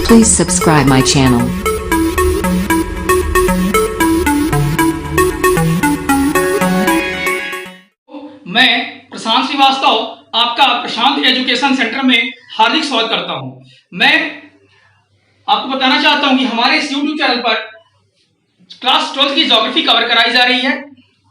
Please subscribe my channel. मैं प्रशांत श्रीवास्तव आपका प्रशांत education centre में हार्दिक स्वागत करता हूं। मैं आपको बताना चाहता हूं कि हमारे इस YouTube चैनल पर क्लास 12 की ज्योग्राफी कवर कराई जा रही है।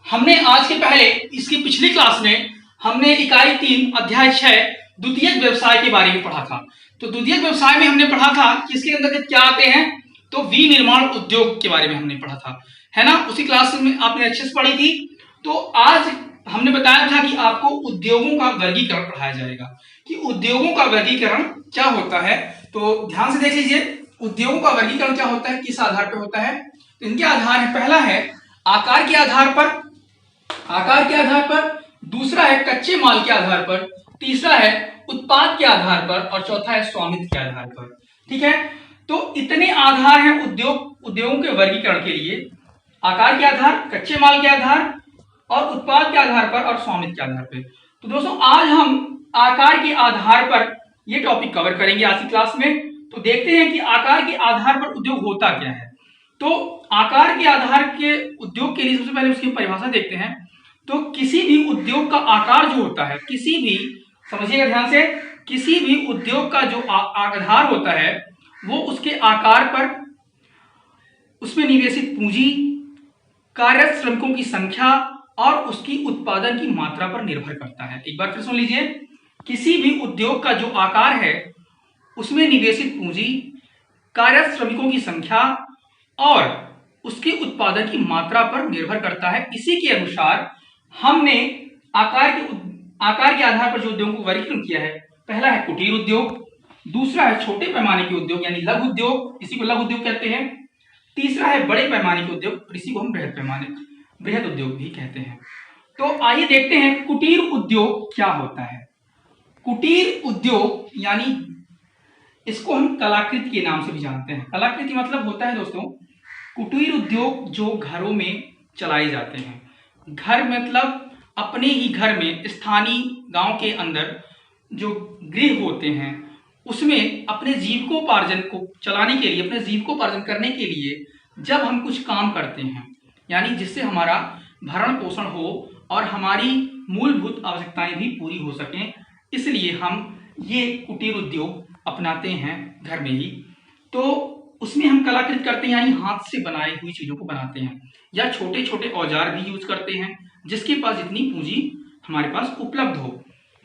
हमने आज के पहले इसकी पिछली क्लास में हमने इकाई 3 अध्याय 6 द्वितीयक व्यवसाय के बारे में पढ़ा था। तो द्वितीयक व्यवसाय में हमने पढ़ा था कि इसके अंतर्गत क्या आते हैं, तो विनिर्माण उद्योग के बारे में हमने पढ़ा था, है ना। उसी क्लास में आपने अच्छे से पढ़ी थी। तो आज हमने बताया था कि आपको उद्योगों का वर्गीकरण पढ़ाया जाएगा कि उद्योगों का वर्गीकरण क्या होता है। तो ध्यान से देख लीजिए, उद्योगों का वर्गीकरण क्या होता है, किस आधार पर होता है। तो इनके आधार है, पहला है आकार के आधार पर, दूसरा है कच्चे माल के आधार पर, तीसरा है उत्पाद के आधार पर और चौथा है स्वामित्व के आधार पर। ठीक है, तो इतने आधार हैं उद्योगों के वर्गीकरण के लिए, आकार के आधार, कच्चे माल के आधार और उत्पाद के आधार पर और स्वामित्व के आधार पर। तो दोस्तों आज हम आकार के आधार पर यह टॉपिक कवर करेंगे आज की क्लास में। तो देखते हैं कि आकार के आधार पर उद्योग होता क्या है। तो आकार के आधार के उद्योग के लिए सबसे पहले उसकी परिभाषा देखते हैं। तो किसी भी उद्योग का आकार जो होता है, किसी भी, समझिएगा ध्यान से, किसी भी उद्योग का जो आधार होता है वो उसके आकार पर, उसमें निवेशित पूंजी, कार्यरत श्रमिकों की संख्या और उसकी उत्पादन की मात्रा पर निर्भर करता है। एक बार फिर सुन लीजिए, किसी भी उद्योग का जो आकार है उसमें निवेशित पूंजी, कार्यरत श्रमिकों की संख्या और उसके उत्पादन की मात्रा पर निर्भर करता है। इसी के अनुसार हमने आकार के आधार पर जो उद्योगों को वर्गीकरण किया है, पहला है कुटीर उद्योग, दूसरा है छोटे पैमाने के उद्योग यानी लघु उद्योग, इसी को लघु उद्योग कहते हैं, तीसरा है बड़े पैमाने के उद्योग और इसी को हम बृहद उद्योग भी कहते हैं। तो आइए देखते हैं कुटीर उद्योग क्या होता है। कुटीर उद्योग यानी इसको हम कलाकृति के नाम से भी जानते हैं। कलाकृति मतलब होता है दोस्तों, कुटीर उद्योग जो घरों में चलाए जाते हैं। घर मतलब अपने ही घर में, स्थानीय गांव के अंदर जो गृह होते हैं उसमें अपने जीविकोपार्जन को चलाने के लिए, अपने जीविकोपार्जन करने के लिए जब हम कुछ काम करते हैं, यानी जिससे हमारा भरण पोषण हो और हमारी मूलभूत आवश्यकताएं भी पूरी हो सकें, इसलिए हम ये कुटीर उद्योग अपनाते हैं घर में ही। तो उसमें हम कलाकृति करते हैं यानी हाथ से बनाई हुई चीजों को बनाते हैं, या छोटे छोटे औजार भी यूज करते हैं जिसके पास जितनी पूंजी हमारे पास उपलब्ध हो।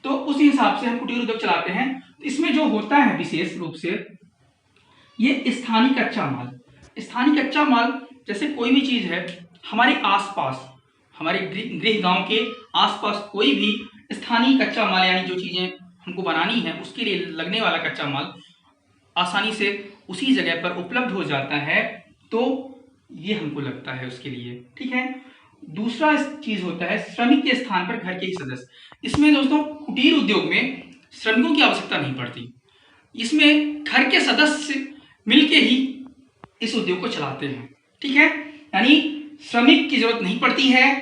तो उस हिसाब से हम कुटीर उद्योग चलाते हैं। तो इसमें जो होता है विशेष रूप से ये स्थानीय कच्चा माल, जैसे कोई भी चीज है हमारे आसपास, हमारे गृह गांव के आसपास कोई भी स्थानीय कच्चा माल यानी जो चीजें हमको बनानी है उसके लिए लगने वाला कच्चा माल आसानी से उसी जगह पर उपलब्ध हो जाता है, तो ये हमको लगता है उसके लिए। ठीक है, दूसरा चीज होता है श्रमिक के स्थान पर घर के ही सदस्य। इसमें दोस्तों कुटीर उद्योग में श्रमिकों की आवश्यकता नहीं पड़ती, इसमें घर के सदस्य मिलके ही इस उद्योग को चलाते हैं। ठीक है, यानी श्रमिक की जरूरत नहीं पड़ती है,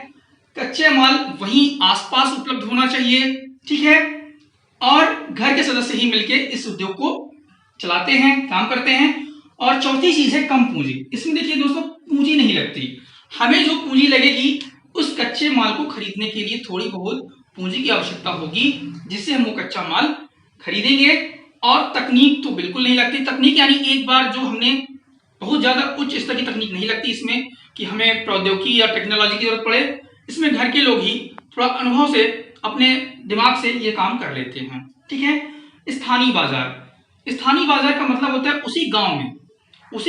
कच्चे माल वहीं आसपास उपलब्ध होना चाहिए। ठीक है, और घर के सदस्य ही मिलके इस उद्योग को चलाते हैं, काम करते हैं। और चौथी चीज है कम पूंजी। इसमें देखिए दोस्तों, पूंजी नहीं लगती, हमें जो पूंजी लगेगी उस कच्चे माल को खरीदने के लिए थोड़ी बहुत पूंजी की आवश्यकता होगी, जिससे हम वो कच्चा माल खरीदेंगे। और तकनीक तो बिल्कुल नहीं लगती। तकनीक यानी एक बार जो हमने बहुत ज्यादा उच्च स्तर की तकनीक नहीं लगती इसमें कि हमें प्रौद्योगिकी या टेक्नोलॉजी की जरूरत पड़े। इसमें घर के लोग ही थोड़ा अनुभव से, अपने दिमाग से ये काम कर लेते हैं। ठीक है, स्थानीय बाजार का मतलब होता है उसी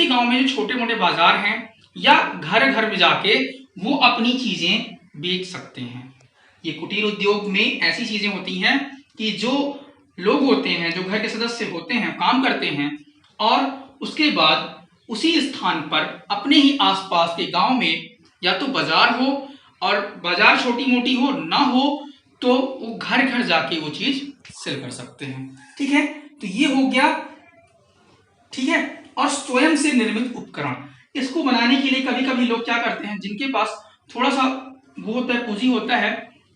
गांव में जो छोटे मोटे बाजार हैं या घर घर में जाके वो अपनी चीजें बेच सकते हैं। ये कुटीर उद्योग में ऐसी चीजें होती हैं कि जो लोग होते हैं, जो घर के सदस्य होते हैं, काम करते हैं और उसके बाद उसी स्थान पर अपने ही आसपास के गांव में या तो बाजार हो, और बाजार छोटी मोटी हो ना हो तो वो घर घर जाके वो चीज सेल कर सकते हैं। ठीक है, तो ये हो गया। ठीक है, और स्वयं से निर्मित उपकरण, इसको बनाने के लिए कभी कभी लोग क्या करते हैं, जिनके पास थोड़ा सा वो होता है, पूंजी होता है,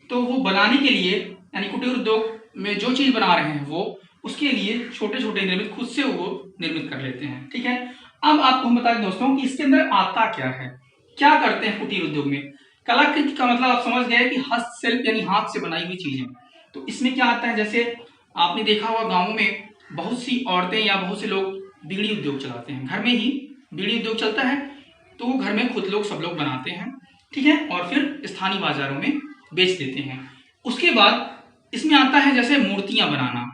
तो वो बनाने के लिए यानी कुटीर उद्योग में जो चीज बना रहे हैं वो उसके लिए छोटे छोटे निर्मित खुद से वो निर्मित कर लेते हैं। ठीक है, अब आपको हम बता दें दोस्तों कि इसके अंदर आता क्या है, क्या करते हैं कुटीर उद्योग में। कलाकृति का मतलब आप समझ गए कि हस्तशिल्प यानी हाथ से बनाई हुई चीजें। तो इसमें क्या आता है, जैसे आपने देखा होगा गाँव में बहुत सी औरतें या बहुत से लोग बीड़ी उद्योग चलाते हैं, घर में ही बीड़ी उद्योग चलता है, तो वो घर में खुद लोग सब लोग बनाते हैं। ठीक है, और फिर स्थानीय बाजारों में बेच देते हैं। उसके बाद इसमें आता है जैसे मूर्तियां बनाना।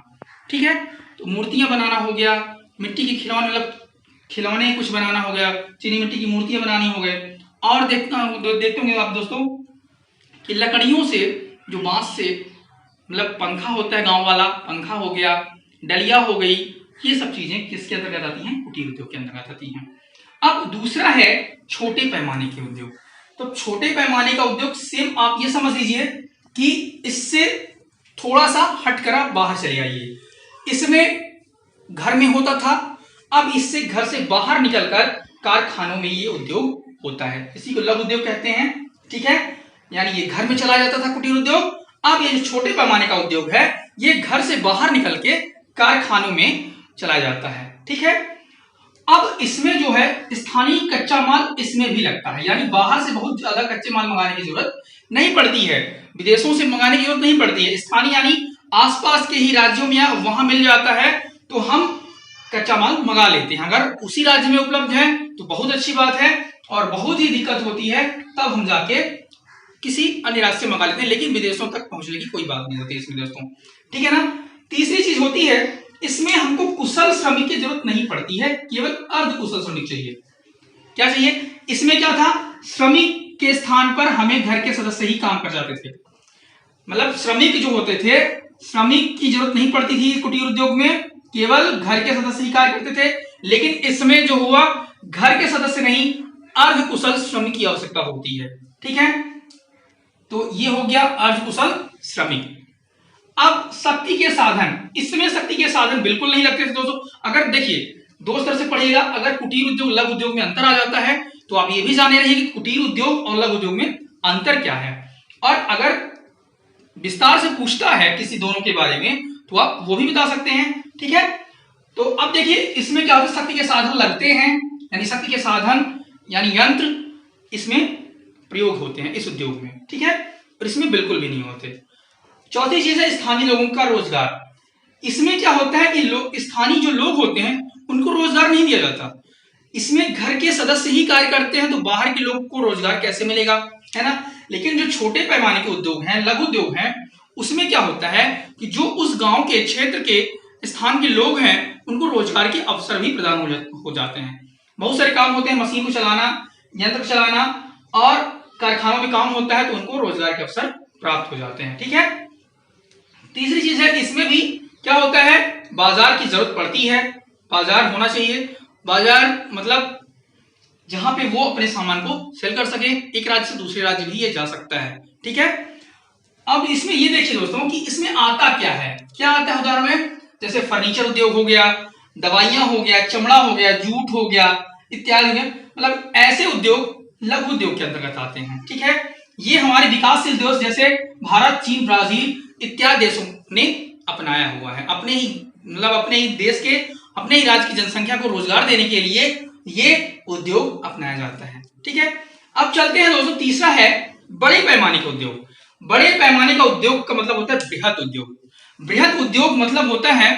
ठीक है, तो मूर्तियां बनाना हो गया, मिट्टी के खिलौने मतलब खिलौने कुछ बनाना हो गया, चीनी मिट्टी की मूर्तियां बनानी हो गए। और देखते होंगे आप दोस्तों कि लकड़ियों से, जो बांस से मतलब पंखा होता है गांव वाला, पंखा हो गया, डलिया हो गई, ये सब चीजें किसके अंतर्गत आती हैं, कुटीर उद्योग के अंतर्गत आती हैं। अब दूसरा है छोटे पैमाने के उद्योग। तो छोटे पैमाने का उद्योग सेम आप ये समझ लीजिए कि इससे थोड़ा सा हटकर आप बाहर चले आइए। इसमें घर में होता था, अब इससे घर से बाहर निकलकर कारखानों में ये उद्योग होता है, इसी को लघु उद्योग कहते हैं। ठीक है, यानी ये घर में चला जाता था कुटीर उद्योग। अब ये जो छोटे पैमाने का उद्योग है, ये घर से बाहर निकल के कारखानों में चला जाता है। ठीक है, अब इसमें जो है स्थानीय कच्चा माल इसमें भी लगता है, यानी बाहर से बहुत ज्यादा कच्चे माल मंगाने की जरूरत नहीं पड़ती है, विदेशों से मंगाने की जरूरत नहीं पड़ती है। स्थानीय यानी आसपास के ही राज्यों में वहां मिल जाता है, तो हम कच्चा माल मंगा लेते हैं। अगर उसी राज्य में उपलब्ध है तो बहुत अच्छी बात है, और बहुत ही दिक्कत होती है तब हम जाके किसी अन्य राज्य से मंगा लेते हैं, लेकिन विदेशों तक पहुंचने की कोई बात नहीं होती इसमें दोस्तों। ठीक है ना। तीसरी चीज होती है, इसमें हमको कुशल श्रमिक की जरूरत नहीं पड़ती है, केवल अर्ध कुशल श्रमिक चाहिए। क्या चाहिए, इसमें क्या था, श्रमिक के स्थान पर हमें घर के सदस्य ही काम कर जाते थे। मतलब श्रमिक जो होते थे, श्रमिक की जरूरत नहीं पड़ती थी कुटीर उद्योग में, केवल घर के सदस्य ही कार्य करते थे। लेकिन इसमें जो हुआ, घर के सदस्य नहीं, अर्ध कुशल श्रमिक की आवश्यकता होती है। ठीक है, तो ये हो गया अर्ध कुशल श्रमिक। अब शक्ति के साधन, इसमें शक्ति के साधन बिल्कुल नहीं लगते थे दोस्तों। अगर देखिए दो स्तर से पढ़िएगा, अगर कुटीर उद्योग लघु उद्योग में अंतर आ जाता है, तो आप ये भी जाने रहिए कि कुटीर उद्योग और लघु उद्योग में अंतर क्या है। और अगर विस्तार से पूछता है किसी दोनों के बारे में, तो आप वो भी बता सकते हैं। ठीक है, तो अब देखिए इसमें क्या होता है, शक्ति के साधन लगते हैं, यानी शक्ति के साधन यानी यंत्र इसमें प्रयोग होते हैं इस उद्योग में। ठीक है, और इसमें बिल्कुल भी नहीं होते। चौथी चीज है स्थानीय लोगों का रोजगार। इसमें क्या होता है कि स्थानीय जो लोग होते हैं उनको रोजगार नहीं दिया जाता। इसमें घर के सदस्य ही कार्य करते हैं, तो बाहर के लोग को रोजगार कैसे मिलेगा, है ना। लेकिन जो छोटे पैमाने के उद्योग हैं, लघु उद्योग हैं, उसमें क्या होता है कि जो उस गांव के क्षेत्र के स्थान के लोग हैं, उनको रोजगार के अवसर भी प्रदान हो जाते हैं। बहुत सारे काम होते हैं, मशीन को चलाना, यंत्र चलाना, और कारखानों में काम होता है, तो उनको रोजगार के अवसर प्राप्त हो जाते हैं। ठीक है, तीसरी चीज है, इसमें भी क्या होता है, बाजार की जरूरत पड़ती है, बाजार होना चाहिए। बाजार मतलब जहां पे वो अपने सामान को सेल कर सके, एक राज्य से दूसरे राज्य भी ये जा सकता है। ठीक है, अब इसमें ये देखिए दोस्तों कि इसमें आता क्या है, क्या आता है उदाहरण में, जैसे फर्नीचर उद्योग हो गया, दवाइयां हो गया, चमड़ा हो गया, जूट हो गया, इत्यादि में, मतलब ऐसे उद्योग लघु उद्योग के अंतर्गत आते हैं। ठीक है, ये हमारे विकासशील देश जैसे भारत, चीन, ब्राजील इत्यादि देशों ने अपनाया हुआ है। अपने ही मतलब अपने ही देश के, अपने ही राज्य की जनसंख्या को रोजगार देने के लिए ये उद्योग अपनाया जाता है। ठीक है, अब चलते हैं दोस्तों, तीसरा है बड़े पैमाने का उद्योग। बड़े पैमाने का उद्योग का मतलब होता है बृहद उद्योग। बृहद उद्योग मतलब होता है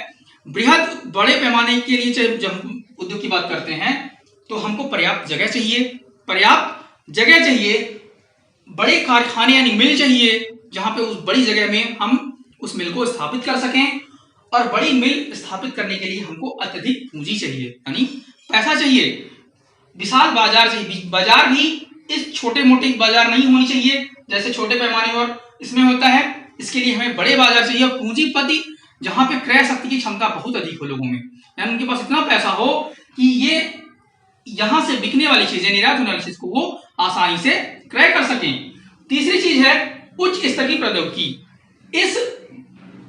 बृहद, बड़े पैमाने के लिए जब हम उद्योग की बात करते हैं तो हमको पर्याप्त जगह चाहिए, पर्याप्त जगह चाहिए, बड़े कारखाने यानी मिल चाहिए, जहां पे उस बड़ी जगह में हम उस मिल को स्थापित कर सकें। और बड़ी मिल स्थापित करने के लिए हमको अत्यधिक पूंजी चाहिए, यानी पैसा चाहिए, विशाल बाजार चाहिए। बाजार भी इस छोटे मोटे बाजार नहीं होनी चाहिए जैसे छोटे पैमाने और इसमें होता है, इसके लिए हमें बड़े बाजार चाहिए। और पूंजीपति जहां पे क्रय शक्ति की क्षमता बहुत अधिक हो लोगों में, यानी उनके पास इतना पैसा हो कि ये यहां से बिकने वाली चीजें, निर्यात होने वाली चीज को वो आसानी से क्रय कर सकें। तीसरी चीज है उच्च स्तर की प्रौद्योगिकी। इस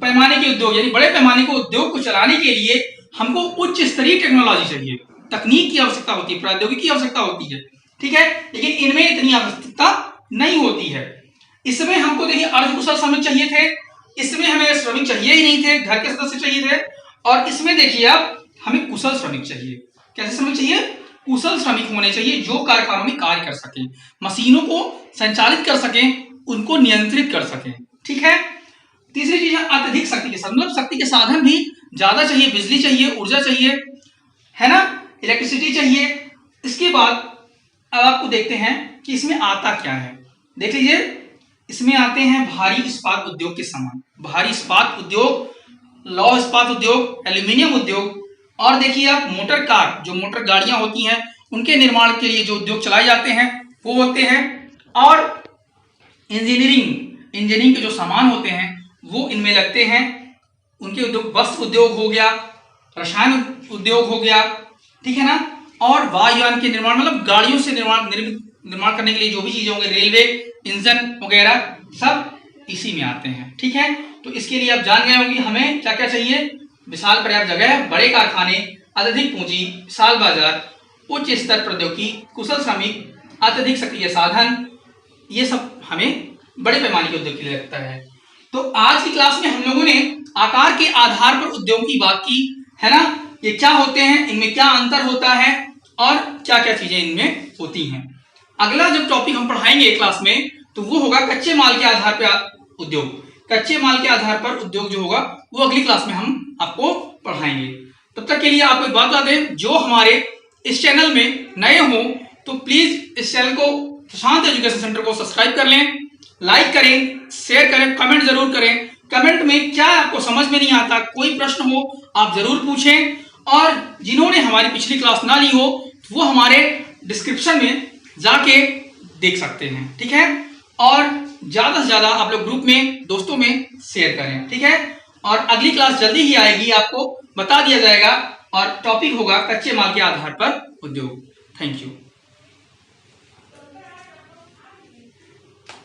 पैमाने के उद्योग यानी बड़े पैमाने के उद्योग को चलाने के लिए हमको उच्च स्तरीय टेक्नोलॉजी चाहिए, तकनीक की आवश्यकता होती है, प्रौद्योगिकी की आवश्यकता होती है। ठीक है, लेकिन इनमें इतनी आवश्यकता नहीं होती है। इसमें हमको देखिए अर्धकुशल श्रमिक चाहिए थे, इसमें हमें श्रमिक चाहिए ही नहीं थे, घर के सदस्य चाहिए थे। और इसमें देखिए आप, हमें कुशल श्रमिक चाहिए। कैसे श्रमिक चाहिए? कुशल श्रमिक होने चाहिए जो कारखानों में कार्य कर सकें, मशीनों को संचालित कर सकें, उनको नियंत्रित कर सकें। ठीक है। तीसरी चीज है अत्यधिक शक्ति के साधन, मतलब शक्ति के साधन भी ज्यादा चाहिए, बिजली चाहिए, ऊर्जा चाहिए, है ना, इलेक्ट्रिसिटी चाहिए। इसके बाद अब आपको देखते हैं कि इसमें आता क्या है। देख लीजिए, इसमें आते हैं भारी इस्पात उद्योग के सामान, भारी इस्पात उद्योग, लौह इस्पात उद्योग, एल्यूमिनियम उद्योग, और देखिए आप मोटर कार, जो मोटर गाड़ियां होती हैं उनके निर्माण के लिए जो उद्योग चलाए जाते हैं वो होते हैं। और इंजीनियरिंग के जो सामान होते हैं वो इनमें लगते हैं, उनके उद्योग, वस्त्र उद्योग हो गया, रसायन उद्योग हो गया, ठीक है ना, और वायुयान के निर्माण, मतलब गाड़ियों से निर्माण करने के लिए जो भी चीजें होंगे, रेलवे इंजन वगैरह सब इसी में आते हैं। ठीक है। तो इसके लिए आप जान गए होंगे हमें क्या क्या चाहिए। विशाल पर्याप्त जगह, बड़े कारखाने, अत्यधिक पूंजी, विशाल बाजार, उच्च स्तर प्रौद्योगिकी, कुशल श्रमिक, अत्यधिक सक्रिय साधन, ये सब हमें बड़े पैमाने के उद्योग के लिए लगता है। तो आज की क्लास में हम लोगों ने आकार के आधार पर उद्योग की बात की, है ना, ये क्या होते हैं, इनमें क्या अंतर होता है और क्या क्या चीजें इनमें होती हैं। अगला जब टॉपिक हम पढ़ाएंगे क्लास में तो वो होगा कच्चे माल के आधार पर उद्योग। कच्चे माल के आधार पर उद्योग जो होगा वो अगली क्लास में हम आपको पढ़ाएंगे। तब तक के लिए आपको एक बात बता दें, जो हमारे इस चैनल में नए हो तो प्लीज इस चैनल को, प्रशांत एजुकेशन सेंटर को सब्सक्राइब कर लें, लाइक करें, शेयर करें, कमेंट जरूर करें। कमेंट में क्या आपको समझ में नहीं आता, कोई प्रश्न हो आप जरूर पूछें, और जिन्होंने हमारी पिछली क्लास ना ली हो वो हमारे डिस्क्रिप्शन में जाके देख सकते हैं। ठीक है। और ज्यादा से ज्यादा आप लोग ग्रुप में, दोस्तों में शेयर करें। ठीक है। और अगली क्लास जल्दी ही आएगी, आपको बता दिया जाएगा, और टॉपिक होगा कच्चे माल के आधार पर उद्योग। Thank you.